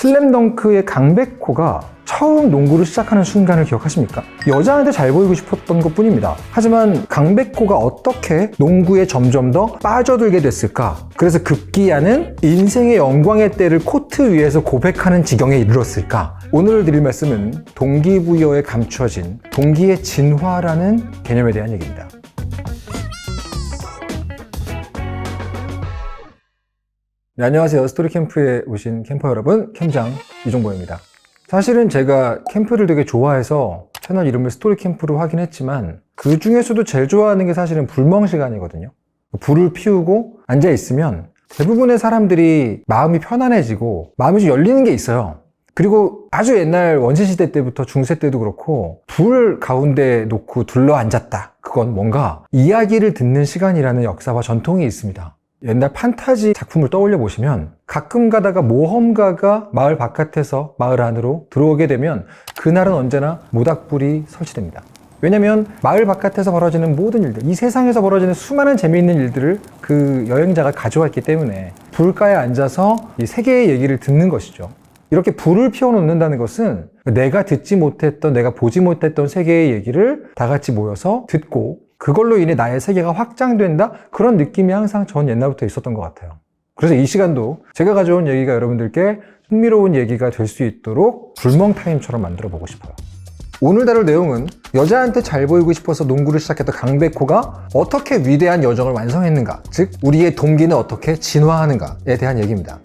슬램덩크의 강백호가 처음 농구를 시작하는 순간을 기억하십니까? 여자한테 잘 보이고 싶었던 것 뿐입니다. 하지만 강백호가 어떻게 농구에 점점 더 빠져들게 됐을까? 그래서 급기야는 인생의 영광의 때를 코트 위에서 고백하는 지경에 이르렀을까? 오늘 드릴 말씀은 동기부여에 감춰진 동기의 진화라는 개념에 대한 얘기입니다. 네, 안녕하세요. 스토리캠프에 오신 캠퍼 여러분, 캠장 이종보입니다. 사실은 제가 캠프를 되게 좋아해서 채널 이름을 스토리캠프로 하긴 했지만 그 중에서도 제일 좋아하는 게 사실은 불멍 시간이거든요. 불을 피우고 앉아있으면 대부분의 사람들이 마음이 편안해지고 마음이 좀 열리는 게 있어요. 그리고 아주 옛날 원시시대 때부터 중세 때도 그렇고 불 가운데 놓고 둘러 앉았다. 그건 뭔가 이야기를 듣는 시간이라는 역사와 전통이 있습니다. 옛날 판타지 작품을 떠올려 보시면 가끔 가다가 모험가가 마을 바깥에서 마을 안으로 들어오게 되면 그날은 언제나 모닥불이 설치됩니다. 왜냐면 마을 바깥에서 벌어지는 모든 일들, 이 세상에서 벌어지는 수많은 재미있는 일들을 그 여행자가 가져왔기 때문에 불가에 앉아서 이 세계의 얘기를 듣는 것이죠. 이렇게 불을 피워놓는다는 것은 내가 듣지 못했던, 내가 보지 못했던 세계의 얘기를 다 같이 모여서 듣고 그걸로 인해 나의 세계가 확장된다? 그런 느낌이 항상 전 옛날부터 있었던 것 같아요. 그래서 이 시간도 제가 가져온 얘기가 여러분들께 흥미로운 얘기가 될 수 있도록 불멍 타임처럼 만들어 보고 싶어요. 오늘 다룰 내용은 여자한테 잘 보이고 싶어서 농구를 시작했던 강백호가 어떻게 위대한 여정을 완성했는가, 즉 우리의 동기는 어떻게 진화하는가에 대한 얘기입니다.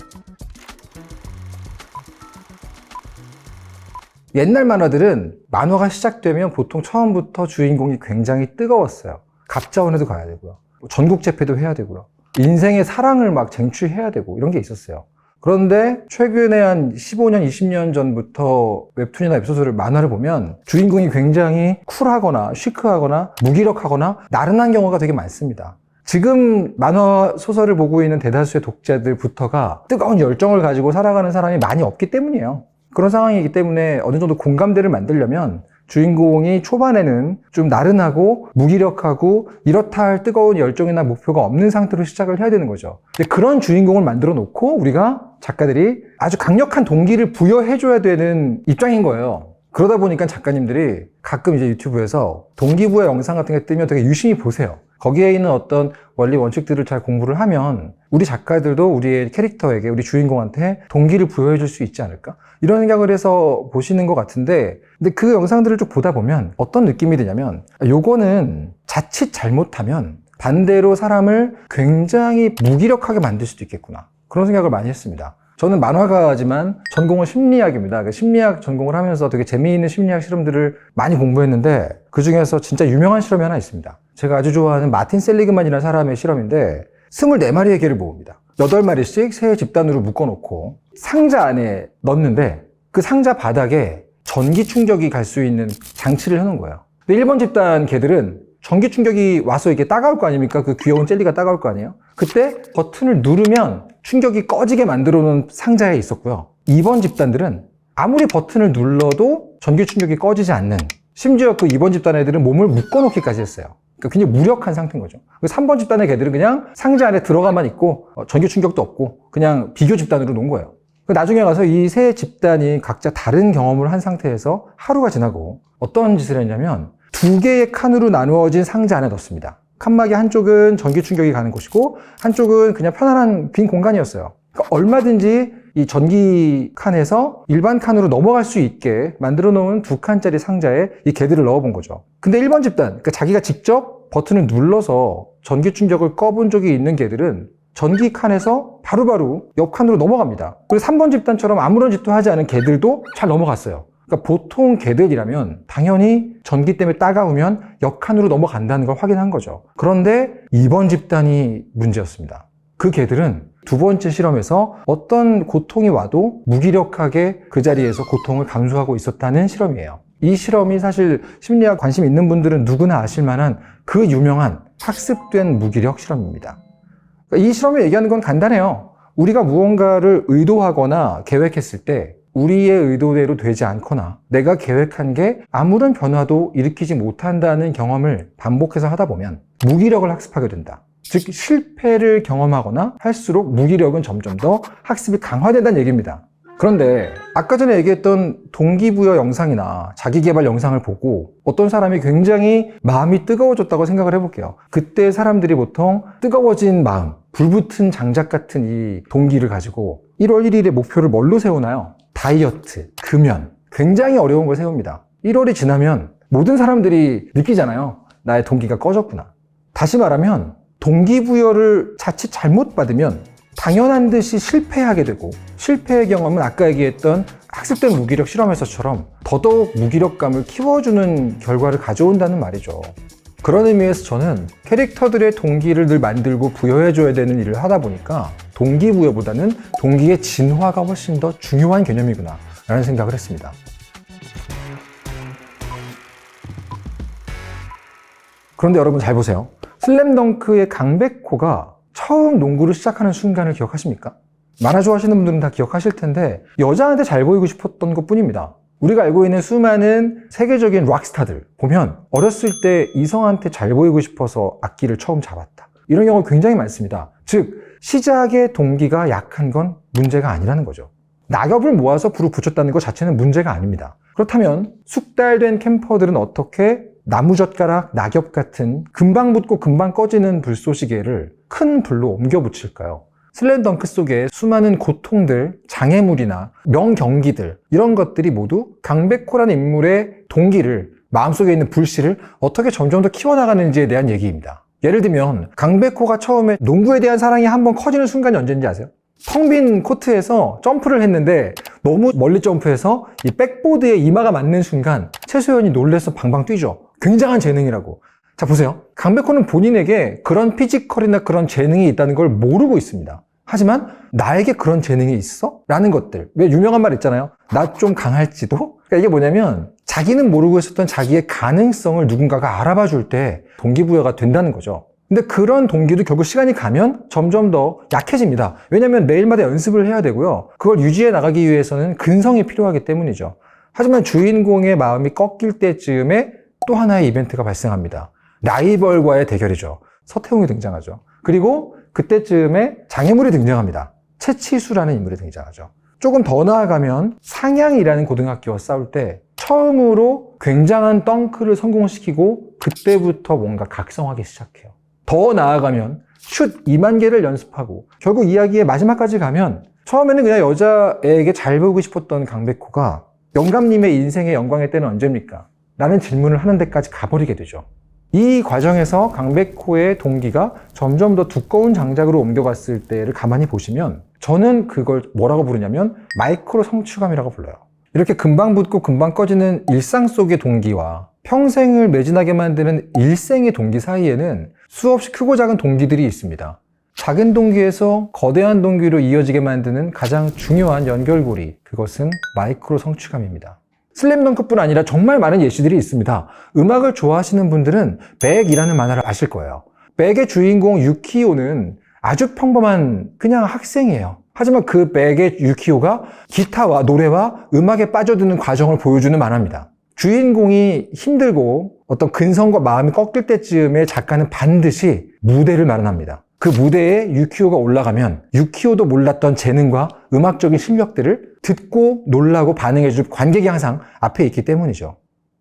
옛날 만화들은 만화가 시작되면 보통 처음부터 주인공이 굉장히 뜨거웠어요. 갑자원에도 가야 되고요. 전국 재패도 해야 되고요. 인생의 사랑을 막 쟁취해야 되고 이런 게 있었어요. 그런데 최근에 한 15년, 20년 전부터 웹툰이나 웹소설을 만화를 보면 주인공이 굉장히 쿨하거나 시크하거나 무기력하거나 나른한 경우가 되게 많습니다. 지금 만화 소설을 보고 있는 대다수의 독자들부터가 뜨거운 열정을 가지고 살아가는 사람이 많이 없기 때문이에요. 그런 상황이기 때문에 어느 정도 공감대를 만들려면 주인공이 초반에는 좀 나른하고 무기력하고 이렇다 할 뜨거운 열정이나 목표가 없는 상태로 시작을 해야 되는 거죠. 근데 그런 주인공을 만들어 놓고 우리가 작가들이 아주 강력한 동기를 부여해줘야 되는 입장인 거예요. 그러다 보니까 작가님들이 가끔 이제 유튜브에서 동기부여 영상 같은 게 뜨면 되게 유심히 보세요. 거기에 있는 어떤 원리 원칙들을 잘 공부를 하면 우리 작가들도 우리의 캐릭터에게, 우리 주인공한테 동기를 부여해 줄 수 있지 않을까? 이런 생각을 해서 보시는 것 같은데, 근데 그 영상들을 쭉 보다 보면 어떤 느낌이 드냐면 요거는 자칫 잘못하면 반대로 사람을 굉장히 무기력하게 만들 수도 있겠구나, 그런 생각을 많이 했습니다. 저는 만화가지만 전공은 심리학입니다. 그러니까 심리학 전공을 하면서 되게 재미있는 심리학 실험들을 많이 공부했는데 그 중에서 진짜 유명한 실험이 하나 있습니다. 제가 아주 좋아하는 마틴 셀리그만이라는 사람의 실험인데 24마리의 개를 모읍니다. 8마리씩 세 집단으로 묶어놓고 상자 안에 넣는데 그 상자 바닥에 전기 충격이 갈 수 있는 장치를 해놓은 거예요. 근데 1번 집단 개들은 전기 충격이 와서 이게 따가울 거 아닙니까? 그 귀여운 젤리가 따가울 거 아니에요? 그때 버튼을 누르면 충격이 꺼지게 만들어 놓은 상자에 있었고요. 2번 집단들은 아무리 버튼을 눌러도 전기 충격이 꺼지지 않는, 심지어 그 2번 집단 애들은 몸을 묶어놓기까지 했어요. 그러니까 굉장히 무력한 상태인 거죠. 3번 집단의 개들은 그냥 상자 안에 들어가만 있고 전기 충격도 없고 그냥 비교 집단으로 놓은 거예요. 나중에 가서 이 세 집단이 각자 다른 경험을 한 상태에서 하루가 지나고 어떤 짓을 했냐면 2개의 칸으로 나누어진 상자 안에 넣습니다. 칸막이 한쪽은 전기 충격이 가는 곳이고 한쪽은 그냥 편안한 빈 공간이었어요. 그러니까 얼마든지 이 전기 칸에서 일반 칸으로 넘어갈 수 있게 만들어 놓은 2칸짜리 상자에 이 개들을 넣어 본 거죠. 근데 1번 집단, 그러니까 자기가 직접 버튼을 눌러서 전기 충격을 꺼본 적이 있는 개들은 전기 칸에서 바로바로 옆 칸으로 넘어갑니다. 그리고 3번 집단처럼 아무런 짓도 하지 않은 개들도 잘 넘어갔어요. 그러니까 보통 개들이라면 당연히 전기 때문에 따가우면 옆칸으로 넘어간다는 걸 확인한 거죠. 그런데 2번 집단이 문제였습니다. 그 개들은 2번째 실험에서 어떤 고통이 와도 무기력하게 그 자리에서 고통을 감수하고 있었다는 실험이에요. 이 실험이 사실 심리학 관심 있는 분들은 누구나 아실 만한 그 유명한 학습된 무기력 실험입니다. 그러니까 이 실험이 얘기하는 건 간단해요. 우리가 무언가를 의도하거나 계획했을 때 우리의 의도대로 되지 않거나 내가 계획한 게 아무런 변화도 일으키지 못한다는 경험을 반복해서 하다 보면 무기력을 학습하게 된다. 즉 실패를 경험하거나 할수록 무기력은 점점 더 학습이 강화된다는 얘기입니다. 그런데 아까 전에 얘기했던 동기부여 영상이나 자기계발 영상을 보고 어떤 사람이 굉장히 마음이 뜨거워졌다고 생각을 해볼게요. 그때 사람들이 보통 뜨거워진 마음, 불붙은 장작 같은 이 동기를 가지고 1월 1일의 목표를 뭘로 세우나요? 다이어트, 금연. 굉장히 어려운 걸 세웁니다. 1월이 지나면 모든 사람들이 느끼잖아요. 나의 동기가 꺼졌구나. 다시 말하면 동기부여를 자칫 잘못 받으면 당연한 듯이 실패하게 되고, 실패의 경험은 아까 얘기했던 학습된 무기력 실험에서처럼 더더욱 무기력감을 키워주는 결과를 가져온다는 말이죠. 그런 의미에서 저는 캐릭터들의 동기를 늘 만들고 부여해줘야 되는 일을 하다 보니까 동기부여보다는 동기의 진화가 훨씬 더 중요한 개념이구나 라는 생각을 했습니다. 그런데 여러분 잘 보세요. 슬램덩크의 강백호가 처음 농구를 시작하는 순간을 기억하십니까? 만화 좋아하시는 분들은 다 기억하실 텐데 여자한테 잘 보이고 싶었던 것 뿐입니다. 우리가 알고 있는 수많은 세계적인 락스타들 보면 어렸을 때 이성한테 잘 보이고 싶어서 악기를 처음 잡았다. 이런 경우가 굉장히 많습니다. 즉 시작의 동기가 약한 건 문제가 아니라는 거죠. 낙엽을 모아서 불을 붙였다는 것 자체는 문제가 아닙니다. 그렇다면 숙달된 캠퍼들은 어떻게 나무젓가락, 낙엽 같은 금방 붙고 금방 꺼지는 불쏘시개를 큰 불로 옮겨 붙일까요? 슬램덩크 속에 수많은 고통들, 장애물이나 명경기들 이런 것들이 모두 강백호라는 인물의 동기를, 마음속에 있는 불씨를 어떻게 점점 더 키워나가는지에 대한 얘기입니다. 예를 들면 강백호가 처음에 농구에 대한 사랑이 한번 커지는 순간이 언제인지 아세요? 텅 빈 코트에서 점프를 했는데 너무 멀리 점프해서 이 백보드에 이마가 맞는 순간 최소연이 놀라서 방방 뛰죠. 굉장한 재능이라고. 자 보세요. 강백호는 본인에게 그런 피지컬이나 그런 재능이 있다는 걸 모르고 있습니다. 하지만 나에게 그런 재능이 있어? 라는 것들. 왜 유명한 말 있잖아요. 나 좀 강할지도? 그러니까 이게 뭐냐면 자기는 모르고 있었던 자기의 가능성을 누군가가 알아봐 줄 때 동기부여가 된다는 거죠. 근데 그런 동기도 결국 시간이 가면 점점 더 약해집니다. 왜냐하면 매일마다 연습을 해야 되고요. 그걸 유지해 나가기 위해서는 근성이 필요하기 때문이죠. 하지만 주인공의 마음이 꺾일 때쯤에 또 하나의 이벤트가 발생합니다. 라이벌과의 대결이죠. 서태웅이 등장하죠. 그리고 그때쯤에 장애물이 등장합니다. 채치수라는 인물이 등장하죠. 조금 더 나아가면 상향이라는 고등학교와 싸울 때 처음으로 굉장한 덩크를 성공시키고 그때부터 뭔가 각성하기 시작해요. 더 나아가면 슛 2만 개를 연습하고 결국 이야기의 마지막까지 가면 처음에는 그냥 여자에게 잘 보이고 싶었던 강백호가 영감님의 인생의 영광의 때는 언제입니까? 라는 질문을 하는 데까지 가버리게 되죠. 이 과정에서 강백호의 동기가 점점 더 두꺼운 장작으로 옮겨갔을 때를 가만히 보시면 저는 그걸 뭐라고 부르냐면 마이크로 성취감이라고 불러요. 이렇게 금방 붙고 금방 꺼지는 일상 속의 동기와 평생을 매진하게 만드는 일생의 동기 사이에는 수없이 크고 작은 동기들이 있습니다. 작은 동기에서 거대한 동기로 이어지게 만드는 가장 중요한 연결고리, 그것은 마이크로 성취감입니다. 슬램덩크뿐 아니라 정말 많은 예시들이 있습니다. 음악을 좋아하시는 분들은 백이라는 만화를 아실 거예요. 백의 주인공 유키오는 아주 평범한 그냥 학생이에요. 하지만 그 백의 유키오가 기타와 노래와 음악에 빠져드는 과정을 보여주는 만화입니다. 주인공이 힘들고 어떤 근성과 마음이 꺾일 때쯤에 작가는 반드시 무대를 마련합니다. 그 무대에 유키오가 올라가면 유키오도 몰랐던 재능과 음악적인 실력들을 듣고 놀라고 반응해줄 관객이 항상 앞에 있기 때문이죠.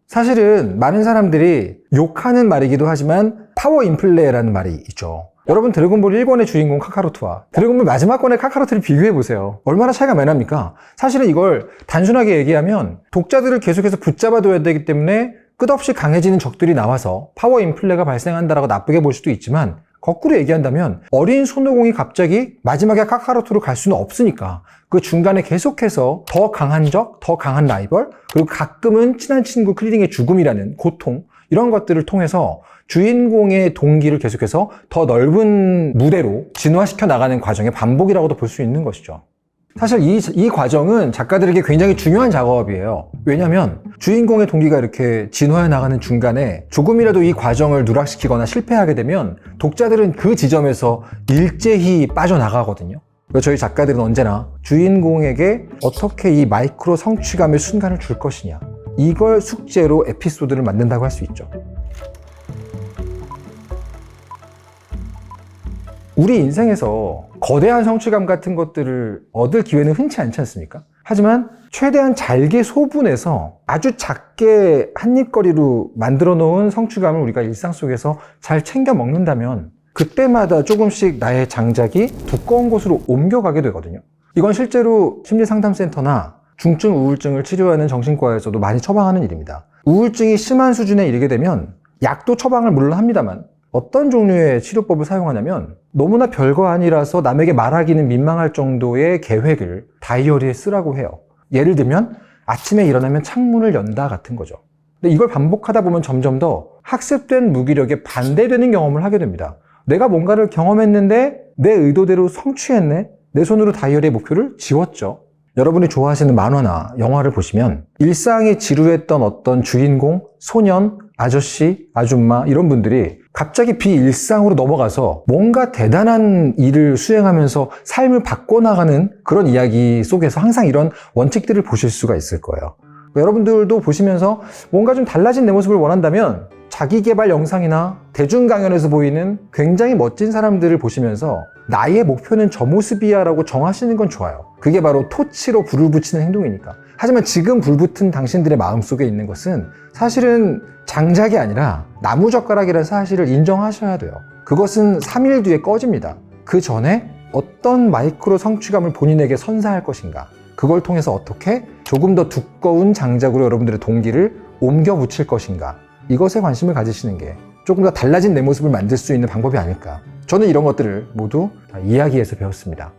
사실은 많은 사람들이 욕하는 말이기도 하지만 파워 인플레라는 말이 있죠. 여러분 드래곤볼 1권의 주인공 카카로트와 드래곤볼 마지막 권의 카카로트를 비교해보세요. 얼마나 차이가 많이 납니까? 사실은 이걸 단순하게 얘기하면 독자들을 계속해서 붙잡아둬야 되기 때문에 끝없이 강해지는 적들이 나와서 파워 인플레가 발생한다라고 나쁘게 볼 수도 있지만 거꾸로 얘기한다면 어린 손오공이 갑자기 마지막에 카카로트로 갈 수는 없으니까 그 중간에 계속해서 더 강한 적, 더 강한 라이벌, 그리고 가끔은 친한 친구 클리딩의 죽음이라는 고통, 이런 것들을 통해서 주인공의 동기를 계속해서 더 넓은 무대로 진화시켜 나가는 과정의 반복이라고도 볼 수 있는 것이죠. 사실 이 과정은 작가들에게 굉장히 중요한 작업이에요. 왜냐하면 주인공의 동기가 이렇게 진화해 나가는 중간에 조금이라도 이 과정을 누락시키거나 실패하게 되면 독자들은 그 지점에서 일제히 빠져나가거든요. 그래서 저희 작가들은 언제나 주인공에게 어떻게 이 마이크로 성취감의 순간을 줄 것이냐, 이걸 숙제로 에피소드를 만든다고 할 수 있죠. 우리 인생에서 거대한 성취감 같은 것들을 얻을 기회는 흔치 않지 않습니까? 하지만 최대한 잘게 소분해서 아주 작게 한입거리로 만들어 놓은 성취감을 우리가 일상 속에서 잘 챙겨 먹는다면 그때마다 조금씩 나의 장작이 두꺼운 곳으로 옮겨가게 되거든요. 이건 실제로 심리상담센터나 중증 우울증을 치료하는 정신과에서도 많이 처방하는 일입니다. 우울증이 심한 수준에 이르게 되면 약도 처방을 물론 합니다만 어떤 종류의 치료법을 사용하냐면 너무나 별거 아니라서 남에게 말하기는 민망할 정도의 계획을 다이어리에 쓰라고 해요. 예를 들면 아침에 일어나면 창문을 연다 같은 거죠. 근데 이걸 반복하다 보면 점점 더 학습된 무기력에 반대되는 경험을 하게 됩니다. 내가 뭔가를 경험했는데 내 의도대로 성취했네? 내 손으로 다이어리의 목표를 지웠죠. 여러분이 좋아하시는 만화나 영화를 보시면 일상이 지루했던 어떤 주인공, 소년, 아저씨, 아줌마 이런 분들이 갑자기 비일상으로 넘어가서 뭔가 대단한 일을 수행하면서 삶을 바꿔나가는 그런 이야기 속에서 항상 이런 원칙들을 보실 수가 있을 거예요. 여러분들도 보시면서 뭔가 좀 달라진 내 모습을 원한다면 자기계발 영상이나 대중 강연에서 보이는 굉장히 멋진 사람들을 보시면서 나의 목표는 저 모습이야 라고 정하시는 건 좋아요. 그게 바로 토치로 불을 붙이는 행동이니까. 하지만 지금 불붙은 당신들의 마음속에 있는 것은 사실은 장작이 아니라 나무젓가락이라는 사실을 인정하셔야 돼요. 그것은 3일 뒤에 꺼집니다. 그 전에 어떤 마이크로 성취감을 본인에게 선사할 것인가, 그걸 통해서 어떻게 조금 더 두꺼운 장작으로 여러분들의 동기를 옮겨 붙일 것인가, 이것에 관심을 가지시는 게 조금 더 달라진 내 모습을 만들 수 있는 방법이 아닐까. 저는 이런 것들을 모두 다 이야기에서 배웠습니다.